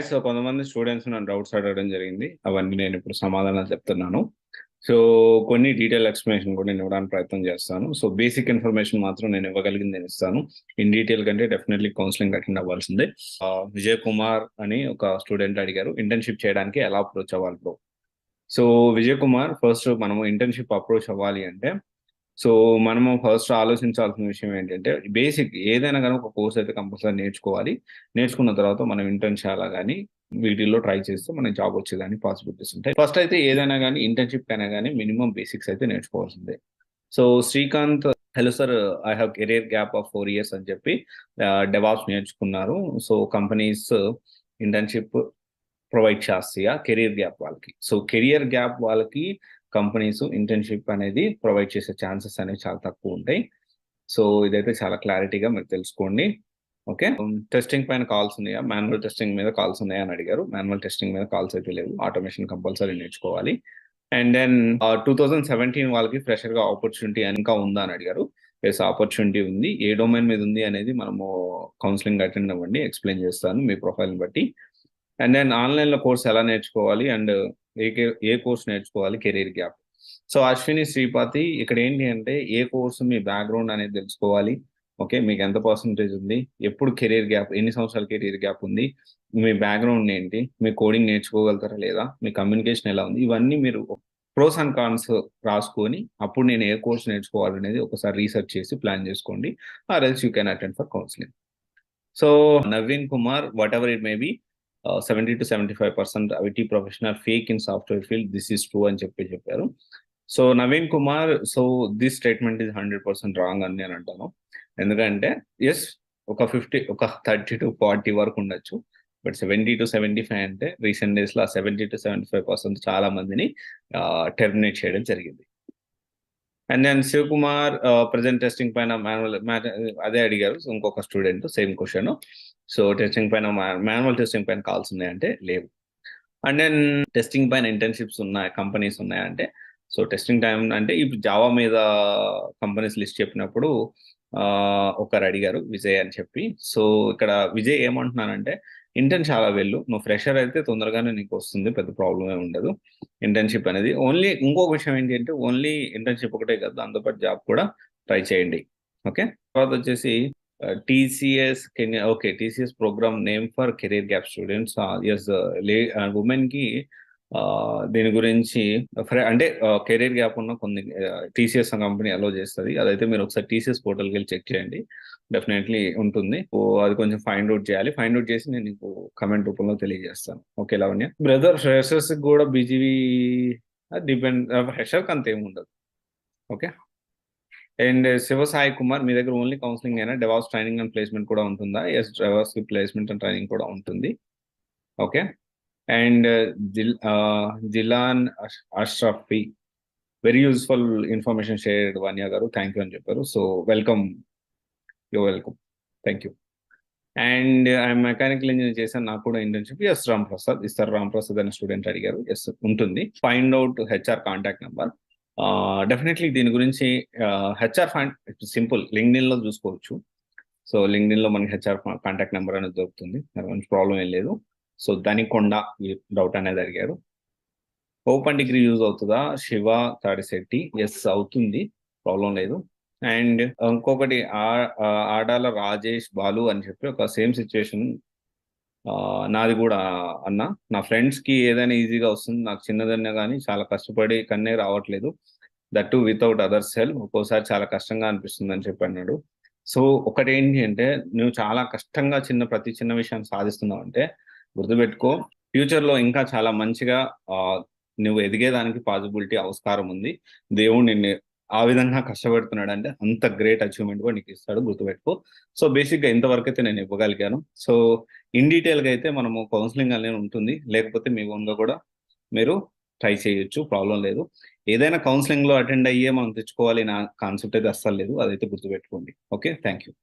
So కొంతమంది students నన్ను doubts అడగడం జరిగింది. అవన్నీ నేను ఇప్పుడు సమాధానాలు చెప్తున్నాను. సో కొన్ని డీటెయిల్ ఎక్స్ప్లెనేషన్ కూడా నేను ఇవ్వడానికి ప్రయత్నం చేస్తాను. సో బేసిక్ ఇన్ఫర్మేషన్ మాత్రం నేను ఇవ్వగలిగింది నేను ఇస్తాను. ఇన్ డీటెయిల్ కంటే డెఫినెట్లీ కౌన్సిలింగ్ అటెండ్ అవ్వాల్సిందే. విజయ్ కుమార్ అని ఒక స్టూడెంట్ అడిగారు, ఇంటర్న్షిప్ చేయడానికి ఎలా అప్రోచ్ అవ్వాలి bro. So Vijay Kumar, first మనము ఇంటర్న్షిప్ అప్రోచ్ అవ్వాలి అంటే సో మనము ఫస్ట్ ఆలోచించాల్సిన విషయం ఏంటంటే, బేసిక్ ఏదైనా కానీ ఒక కోర్స్ అయితే కంపల్సరీ నేర్చుకోవాలి. నేర్చుకున్న తర్వాత మనం ఇంటర్న్‌షాల గాని వీటిల్లో ట్రై చేస్తే మనకి జాబ్ వచ్చేదానికి పాసిబిలిటీస్ ఉంటాయి. ఫస్ట్ అయితే ఏదైనా గాని ఇంటర్న్‌షిప్ అయినా గాని మినిమమ్ బేసిక్స్ అయితే నేర్చుకోవాల్సిందే. So Srikanth, hello sir, I have career gap of 4 years అని చెప్పి డెవాప్స్ నేర్చుకున్నారు. సో కంపెనీస్ ఇంటర్న్‌షిప్ ప్రొవైడ్ చేస్తాయా కెరియర్ గ్యాప్ వాళ్ళకి? సో కెరియర్ గ్యాప్ వాళ్ళకి కంపెనీస్ ఇంటర్న్షిప్ అనేది ప్రొవైడ్ చేసే ఛాన్సెస్ అనేవి చాలా తక్కువ ఉంటాయి. సో ఇదైతే చాలా క్లారిటీగా మీరు తెలుసుకోండి. ఓకే. టెస్టింగ్ పైన కాల్స్ ఉన్నాయా? మాన్యువల్ టెస్టింగ్ మీద కాల్స్ ఉన్నాయా అని అడిగారు. మాన్యువల్ టెస్టింగ్ మీద కాల్స్ అయితే లేవు. ఆటోమేషన్ కంపల్సరీ నేర్చుకోవాలి. అండ్ దెన్ 2017 వాళ్ళకి ఫ్రెషర్ గా ఆపర్చునిటీ ఇంకా ఉందా అని అడిగారు. ఎస్, ఆపర్చునిటీ ఉంది. ఏ డొమైన్ మీద ఉంది అనేది మనము కౌన్సిలింగ్ అటెండ్ అవ్వండి, ఎక్స్ప్లెయిన్ చేస్తాను మీ ప్రొఫైల్ బట్టి. అండ్ దెన్ ఆన్లైన్ లో కోర్స్ ఎలా నేర్చుకోవాలి అండ్ ఏ కోర్స్ నేర్చుకోవాలి కెరీర్ గ్యాప్. సో అశ్విని శ్రీపతి, ఇక్కడ ఏంటి అంటే ఏ కోర్సు మీ బ్యాక్గ్రౌండ్ అనేది తెలుసుకోవాలి. ఓకే, మీకు ఎంత పర్సంటేజ్ ఉంది, ఎప్పుడు కెరీర్ గ్యాప్, ఎన్ని సంవత్సరాల కెరీర్ గ్యాప్ ఉంది, మీ బ్యాక్గ్రౌండ్ ఏంటి, మీ కోడింగ్ నేర్చుకోగలుగుతారా లేదా, మీ కమ్యూనికేషన్ ఎలా ఉంది, ఇవన్నీ మీరు ప్రోస్ అండ్ కాన్స్ రాసుకొని అప్పుడు నేను ఏ కోర్స్ నేర్చుకోవాలనేది ఒకసారి రీసెర్చ్ చేసి ప్లాన్ చేసుకోండి. Or else you can attend for counselling. So Naveen Kumar, what ever it may be, 70 to 75% IT professional fake in software field, this is true అని చెప్పారు. So Naveen Kumar, so this statement is 100% wrong అని నేను అంటాను. ఎందుకంటే yes, ఒక 30 to 40 వరకు ఉండొచ్చు. But 70 to 75 అంటే రీసెంట్ డేస్ లో 70 to 75% చాలా మందిని టెర్మినేట్ చేయడం జరిగింది. And then Shivakumar, present testing పైన అదే అడిగారు. సో ఇంకొక student same question. So testing పైన మాన్యువల్ టెస్టింగ్ పైన కాల్స్ ఉన్నాయంటే లేవు. అండ్ దెన్ టెస్టింగ్ పైన ఇంటర్న్షిప్స్ ఉన్నాయి, కంపెనీస్ ఉన్నాయంటే, సో టెస్టింగ్ టైం అంటే ఇప్పుడు జావా మీద కంపెనీస్ లిస్ట్ చెప్పినప్పుడు ఒకరు అడిగారు విజయ్ అని చెప్పి. సో ఇక్కడ విజయ్ ఏమంటున్నానంటే, ఇంటర్న్ చాలా వెళ్ళు, నువ్వు ఫ్రెషర్ అయితే తొందరగానే నీకు వస్తుంది, పెద్ద ప్రాబ్లం ఏమి ఉండదు. ఇంటర్న్షిప్ అనేది ఓన్లీ, ఇంకొక విషయం ఏంటి అంటే ఓన్లీ ఇంటర్న్షిప్ ఒకటే కాదు, దాంతోపాటు జాబ్ కూడా ట్రై చేయండి. ఓకే. తర్వాత వచ్చేసి టీసీఎస్ కెన్యా, okay, TCS program name for career gap students. Yes, women కి దీని గురించి అంటే కెరీర్ గ్యాప్ ఉన్న కొన్ని టీసీఎస్ కంపెనీ అలో చేస్తుంది. అదైతే మీరు ఒకసారి టీసీఎస్ పోర్టల్కి వెళ్ళి చెక్ చేయండి, డెఫినెట్లీ ఉంటుంది. అది కొంచెం ఫైండ్ అవుట్ చేయాలి. ఫైండ్ అవుట్ చేసి నేను నీకు కమెంట్ రూపంలో తెలియజేస్తాను. ఓకే లావణ్య బ్రదర్, ఫ్రెషర్స్ కూడా బీజీవీ డిపెండ్, ఫ్రెషర్కి అంత ఏమి ఉండదు. ఓకే. అండ్ శివ సాయి కుమార్, మీ దగ్గర ఓన్లీ కౌన్సిలింగ్ అయినా డెవాప్స్ ట్రైనింగ్ అండ్ ప్లేస్మెంట్ కూడా ఉంటుందా? Yes, DevOps placement and training కూడా ఉంటుంది. Okay. And Jilan Ashrafi, very useful information shared Vanya గారు, థ్యాంక్ యూ అని చెప్పారు. So welcome, you welcome, thank you. And I'm mechanical engineer చేశాను, నాకు కూడా ఇంటర్న్షిప్. ఎస్ రామ్ ప్రసాద్ ఇస్తారు, రామ్ ప్రసాద్ అనే స్టూడెంట్ అడిగారు. ఎస్ ఉంటుంది. Find out HR contact number. Definitely దీని గురించి హెచ్ఆర్ ఫైండ్ సింపుల్, లింక్డ్ఇన్ లో చూసుకోవచ్చు. సో లింక్డ్ఇన్ లో మనకి హెచ్ఆర్ కాంటాక్ట్ నెంబర్ అనేది దొరుకుతుంది, మంచి ప్రాబ్లం ఏం లేదు. సో దానికొండ ఈ డౌట్ అనేది అడిగారు. ఓపెన్ డిగ్రీ యూజ్ అవుతుందా? శివ తాడిశెట్టి, ఎస్ అవుతుంది, ప్రాబ్లం లేదు. అండ్ ఇంకొకటి ఆడాల రాజేష్ బాలు అని చెప్పి ఒక సేమ్ సిచ్యువేషన్ నాది కూడా అన్న. నా ఫ్రెండ్స్ కి ఏదైనా ఈజీగా వస్తుంది, నాకు చిన్నదన్నా కానీ చాలా కష్టపడి కన్నే రావట్లేదు, that to without others help, ఒక్కోసారి చాలా కష్టంగా అనిపిస్తుంది అని చెప్పి అన్నాడు. సో ఒకటి ఏంటి అంటే, నువ్వు చాలా కష్టంగా ప్రతి చిన్న విషయాన్ని సాధిస్తున్నావు అంటే గుర్తుపెట్టుకో, ఫ్యూచర్ లో ఇంకా చాలా మంచిగా నువ్వు ఎదిగేదానికి పాసిబిలిటీ, ఆస్కారం ఉంది. దేవుడు నిన్ను ఆ విధంగా కష్టపెడుతున్నాడు అంటే అంత గ్రేట్ అచీవ్మెంట్ కూడా నీకు ఇస్తాడు, గుర్తుపెట్టుకో. సో బేసిక్ గా ఇంతవరకు అయితే నేను ఇవ్వగలిగాను. సో ఇన్ డీటెయిల్ గా అయితే మనము కౌన్సిలింగ్ అనేది ఉంటుంది, లేకపోతే మీ ఓన్ గా కూడా మీరు ట్రై చేయొచ్చు, ప్రాబ్లం లేదు. ఏదైనా కౌన్సిలింగ్ లో అటెండ్ అయ్యే మనం తెచ్చుకోవాలి నా కాన్సెప్ట్ అయితే అస్సలు లేదు, అదైతే గుర్తుపెట్టుకోండి. Okay, thank you.